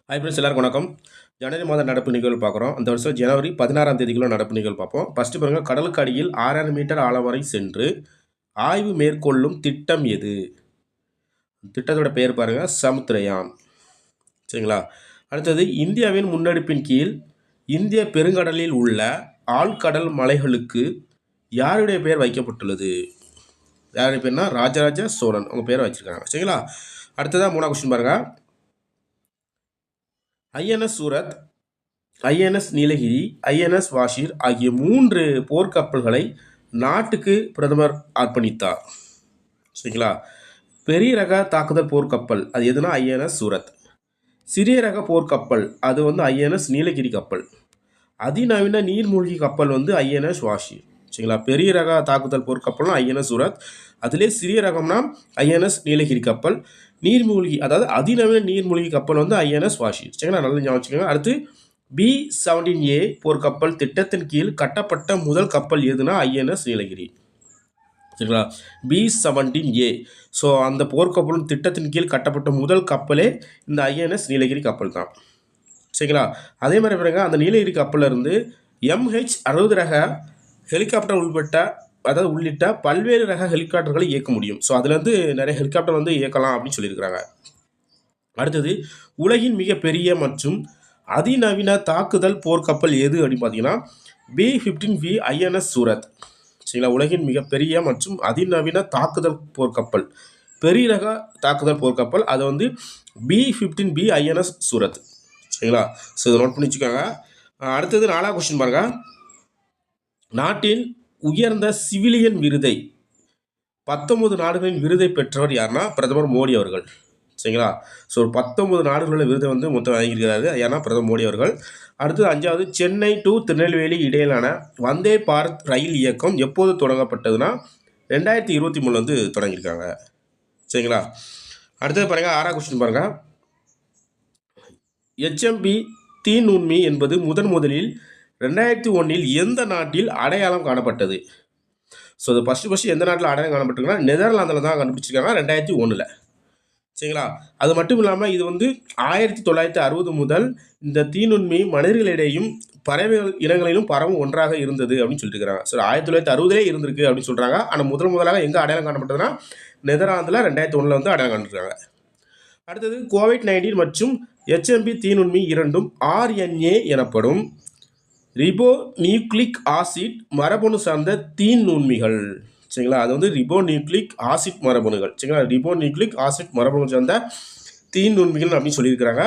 Hi friends, எல்லாருக்கும் வணக்கம். ஜனவரி மாத நடப்பு நிகழ்வு பார்க்குறோம். அந்த வருஷம் ஜனவரி 16ஆம் தேதிக்குள்ள நடப்பு நிகழ்வு பார்ப்போம். ஃபஸ்ட்டு பாருங்க, கடலுக்கு அடியில் 6000 மீட்டர் ஆழம் வரை சென்று ஆய்வு மேற்கொள்ளும் திட்டம் எது? திட்டத்தோட பெயர் பாருங்க, சமுத்திரயான். சரிங்களா? அடுத்தது, இந்தியாவின் முன்னெடுப்பின் கீழ் இந்திய பெருங்கடலில் உள்ள ஆழ்கடல் மலைகளுக்கு யாருடைய பெயர் வைக்கப்பட்டுள்ளது? யாருடைய பேர்னா ராஜராஜ சோழன் அவங்க பேரை வச்சிருக்காங்க. சரிங்களா? அடுத்ததாக 3ஆம் கொஸ்டின் பாருங்க. INS Surat, INS Nilgiri, INS Vagsheer ஆகிய 3 போர்க்கப்பல்களை நாட்டுக்கு பிரதமர் அர்ப்பணித்தார். சரிங்களா? பெரிய ரக தாக்குதல் போர்க்கப்பல் அது எதுனா ஐஎன்எஸ் சூரத். சிறிய ரக போர்க்கப்பல் அது வந்து ஐஎன்எஸ் நீலகிரி கப்பல். அதிநவீன நீர்மூழ்கி கப்பல் வந்து ஐஎன்எஸ் வாஷிர். சரிங்களா? பெரிய ரக தாக்குதல் போர்க்கப்பல்னா ஐஎன்எஸ் சூரத். அதிலே சிறிய ரகம்னா ஐஎன்எஸ் நீலகிரி கப்பல். நீர்மூழ்கி அதாவது அதிநவீன நீர்மூழ்கி கப்பல் வந்து ஐஎன்எஸ் வாஷிர். சரிங்களா? நல்லா ஞாபகம் வச்சுக்கோங்க. அடுத்து B-17A போர்க்கப்பல் திட்டத்தின் கீழ் கட்டப்பட்ட முதல் கப்பல் எதுனா ஐஎன்எஸ் நீலகிரி. சரிங்களா? B-17A. ஸோ அந்த போர்க்கப்பலும் திட்டத்தின் கீழ் கட்டப்பட்ட முதல் கப்பலே இந்த ஐஎன்எஸ் நீலகிரி கப்பல் தான். சரிங்களா? அதே மாதிரி பாருங்க, அந்த நீலகிரி கப்பலில் இருந்து MH-60 ரக ஹெலிகாப்டர் உள்ளிட்ட பல்வேறு ரக ஹெலிகாப்டர்களை இயக்க முடியும். ஸோ அதுலேருந்து நிறைய ஹெலிகாப்டர் வந்து இயக்கலாம் அப்படின்னு சொல்லியிருக்கிறாங்க. அடுத்தது, உலகின் மிகப்பெரிய மற்றும் அதிநவீன தாக்குதல் போர்க்கப்பல் எது அப்படின்னு பார்த்தீங்கன்னா B-15V ஐஎன்எஸ் சூரத். சரிங்களா? உலகின் மிகப்பெரிய மற்றும் அதிநவீன தாக்குதல் போர்க்கப்பல், பெரிய ரக தாக்குதல் போர்க்கப்பல் அது வந்து B-15B ஐஎன்எஸ் சூரத். சரிங்களா? ஸோ இதை நோட் பண்ணி வச்சுக்கோங்க. அடுத்தது 4ஆம் கொஸ்டின் பாருங்க. நாட்டின் உயர்ந்த சிவிலியன் விருதை 19 நாடுகளின் விருதை பெற்றவர் யாருன்னா பிரதமர் மோடி அவர்கள். சரிங்களா? ஸோ 19 நாடுகளில் விருதை வந்து மொத்தம் வாங்கியிருக்கிறாரு. ஏன்னா பிரதமர் மோடி அவர்கள். அடுத்தது 5வது, சென்னை டு திருநெல்வேலி இடையிலான வந்தே பாரத் ரயில் இயக்கம் எப்போது தொடங்கப்பட்டதுன்னா 2023 வந்து தொடங்கியிருக்காங்க. சரிங்களா? அடுத்தது பாருங்க, 6ஆம் கொஸ்டின் பாருங்க. HMP தீநுண்மி என்பது முதலில் 2001 எந்த நாட்டில் அடையாளம் காணப்பட்டது? ஸோ இது ஃபஸ்ட்டு எந்த நாட்டில் அடையாளம் காணப்பட்டிருக்குன்னா நெதர்லாந்தில் தான் கண்டுபிடிச்சிருக்காங்க 2001. சரிங்களா? அது மட்டும் இல்லாமல் இது வந்து 1960 முதல் இந்த தீநுண்மி மனிதர்களிடையும் பறவைகள் இனங்களிலும் பரவும் ஒன்றாக இருந்தது அப்படின்னு சொல்லிட்டு இருக்கிறாங்க. ஸோ 1960 இருந்திருக்கு அப்படின்னு சொல்கிறாங்க. ஆனால் முதலாக எங்கே அடையாளம் காணப்பட்டதுன்னா நெதர்லாந்தில் 2001 வந்து அடையாளம் காண்பிருக்காங்க. அடுத்தது, COVID-19 மற்றும் HMP தீநுண்மி இரண்டும் RNA எனப்படும் ரிபோ நியூக்ளிக் ஆசிட் மரபணு சார்ந்த தீநுண்மிகள். சரிங்களா? அது வந்து ரிபோ நியூக்ளிக் ஆசிட் மரபணுகள். சரிங்களா? ரிபோ நியூக்ளிக் ஆசிட் மரபணு சார்ந்த தீநுண்மிகள் அப்படின்னு சொல்லியிருக்கிறாங்க.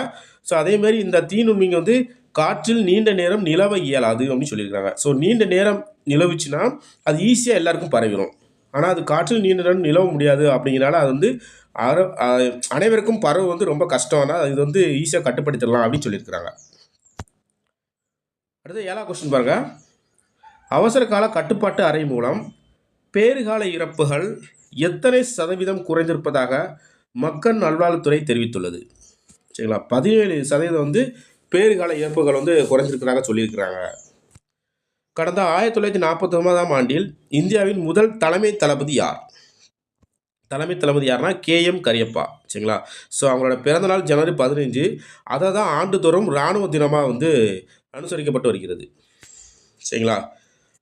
ஸோ அதேமாதிரி இந்த தீநுண்மிகள் வந்து காற்றில் நீண்ட நேரம் நிலவ இயலாது அப்படின்னு சொல்லியிருக்காங்க. ஸோ நீண்ட நேரம் நிலவுச்சுன்னா அது ஈஸியாக எல்லாருக்கும் பரவிடும். ஆனால் அது காற்றில் நீண்ட நேரம் நிலவ முடியாது. அப்படிங்கிறனால அது வந்து அனைவருக்கும் பரவு வந்து ரொம்ப கஷ்டம். ஆனால் இது வந்து ஈஸியாக கட்டுப்படுத்திடலாம் அப்படின்னு சொல்லியிருக்கிறாங்க. அடுத்து 7ஆம் கொஸ்டின் பாருங்க. அவசர கால கட்டுப்பாட்டு அறை மூலம் பேறுகால இறப்புகள் எத்தனை சதவீதம் குறைந்திருப்பதாக மக்கள் நல்வாழ்வுத்துறை தெரிவித்துள்ளது? சரிங்களா? 17% வந்து பேறுகால இறப்புகள் வந்து குறைஞ்சிருக்கிறதாக சொல்லியிருக்கிறாங்க. கடந்த 1949ஆம் ஆண்டில் இந்தியாவின் முதல் தலைமை தளபதி யார்? தலைமை தளபதி யாருன்னா KM கரியப்பா. சரிங்களா? ஸோ அவங்களோட பிறந்தநாள் ஜனவரி 15. அதை தான் ஆண்டுதோறும் இராணுவ தினமாக வந்து அனுசரிக்கப்பட்டு வருகிறது. சரிங்களா?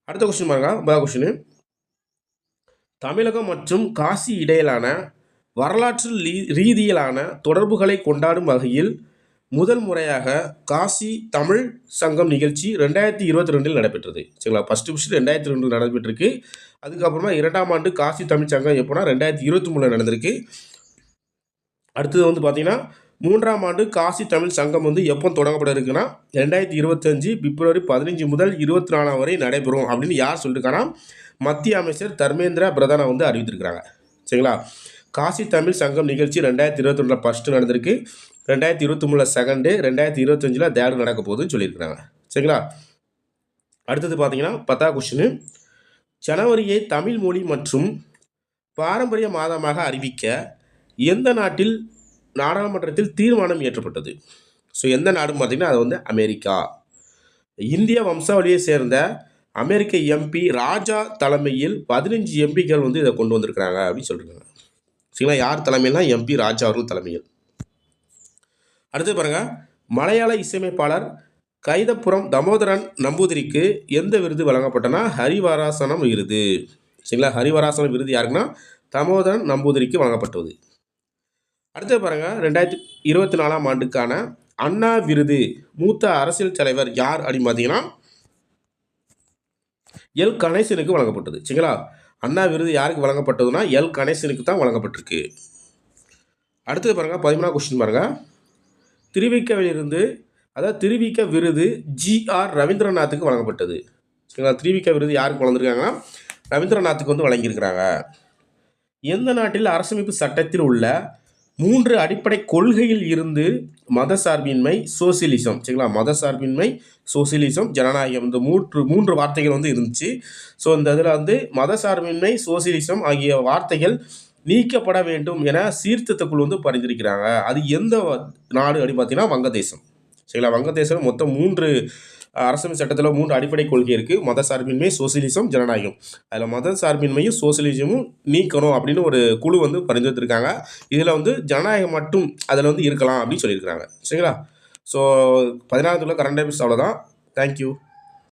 அடுத்த கொஸ்டின் பாருங்க, 9ஆம் கொஸ்டின். தமிழகம் மற்றும் காசி இடையிலான வரலாற்று ரீதியிலான தொடர்புகளை கொண்டாடும் வகையில் முதல் முறையாக காசி தமிழ் சங்கம் நிகழ்ச்சி 2022 நடைபெற்றது. சரிங்களா? ஃபஸ்ட்டு 2002 நடைபெற்றிருக்கு. அதுக்கப்புறமா 2ஆம் ஆண்டு காசி தமிழ் சங்கம் எப்போனா 2023 நடந்திருக்கு. அடுத்தது வந்து பார்த்தீங்கன்னா 3ஆம் ஆண்டு காசி தமிழ் சங்கம் வந்து எப்போ தொடங்கப்பட இருக்குன்னா 2025 பிப்ரவரி 15 முதல் 24 வரை நடைபெறும் அப்படின்னு யார் சொல்லியிருக்காங்கன்னா மத்திய அமைச்சர் தர்மேந்திர பிரதானை வந்து அறிவித்திருக்கிறாங்க. சரிங்களா? காசி தமிழ் சங்கம் நிகழ்ச்சி 2022 ஃபஸ்ட்டு நடந்திருக்கு. 2023 செகண்டு, 2025 தேர்டு நடக்க போகுதுன்னு சொல்லியிருக்கிறாங்க. சரிங்களா? அடுத்தது பார்த்தீங்கன்னா 10ஆம் கொஸ்டின். ஜனவரியை தமிழ் மொழி மற்றும் பாரம்பரிய மாதமாக அறிவிக்க எந்த நாட்டில் நாடாளுமன்றத்தில் தீர்மானம் இயற்றப்பட்டது? ஸோ எந்த நாடுன்னு பார்த்தீங்கன்னா அது வந்து அமெரிக்கா. இந்திய வம்சாவளியை சேர்ந்த அமெரிக்க MP ராஜா தலைமையில் 15 MPக்கள் வந்து இதை கொண்டு வந்திருக்கிறாங்க அப்படின்னு சொல்லியிருக்காங்க. சரிங்களா? யார் தலைமையில்னா MP ராஜா அவர்கள் தலைமையில். அடுத்து பாருங்க, மலையாள இசையமைப்பாளர் கைதப்புரம் தாமோதரன் நம்பூதிரிக்கு எந்த விருது வழங்கப்பட்டனா ஹரிவராசனம் விருது. சரிங்களா, ஹரிவராசனம் விருது யாருக்குன்னா தாமோதரன் நம்பூதிரிக்கு வழங்கப்பட்டது. அடுத்து பாருங்கள், 2024 ஆண்டுக்கான அண்ணா விருது மூத்த அரசியல் தலைவர் யார் அப்படின்னு பார்த்தீங்கன்னா எல் கணேசனுக்கு வழங்கப்பட்டது. சரிங்களா, அண்ணா விருது யாருக்கு வழங்கப்பட்டதுன்னா எல் கணேசனுக்கு தான் வழங்கப்பட்டிருக்கு. அடுத்தது பாருங்கள், 13 கொஸ்டின் பாருங்கள். திருவிக்கவிலிருந்து அதாவது திருவிக்க விருது ஜிஆர் ரவீந்திரநாத்துக்கு வழங்கப்பட்டது. சரிங்களா, திருவிக்க விருது யாருக்கு வழங்கிருக்காங்கன்னா ரவீந்திரநாத்துக்கு வந்து வழங்கியிருக்கிறாங்க. எந்த நாட்டில் அரசமைப்பு சட்டத்தில் உள்ள 3 அடிப்படை கொள்கையில் இருந்து மதசார்பின்மை, சோசியலிசம், சரிங்களா, மதசார்பின்மை, சோசியலிசம், ஜனநாயகம், இந்த மூன்று வார்த்தைகள் வந்து இருந்துச்சு. ஸோ இந்த இதில் வந்து மதசார்பின்மை, சோசியலிசம் ஆகிய வார்த்தைகள் நீக்கப்பட வேண்டும் என சீர்திருத்த குழு வந்து பரிந்துரைக்கிறாங்க. அது எந்த நாடு அப்படின்னு பார்த்தீங்கன்னா வங்கதேசம். சரிங்களா, வங்கதேசம் மொத்தம் 3 அரசமைப்பு சட்டத்தில் 3 அடிப்படை கொள்கை இருக்குது. மத சார்பின்மை, சோசியலிசம், ஜனநாயகம். அதில் மத சார்பின்மையும் சோசியலிசமும் நீக்கணும் அப்படின்னு ஒரு குழு வந்து பரிந்துரைத்திருக்காங்க. இதில் வந்து ஜனநாயகம் மட்டும் அதில் வந்து இருக்கலாம் அப்படின்னு சொல்லியிருக்கிறாங்க. சரிங்களா, ஸோ 16 கரண்ட் அஃபேர்ஸ் அவ்வளோதான். தேங்க்யூ.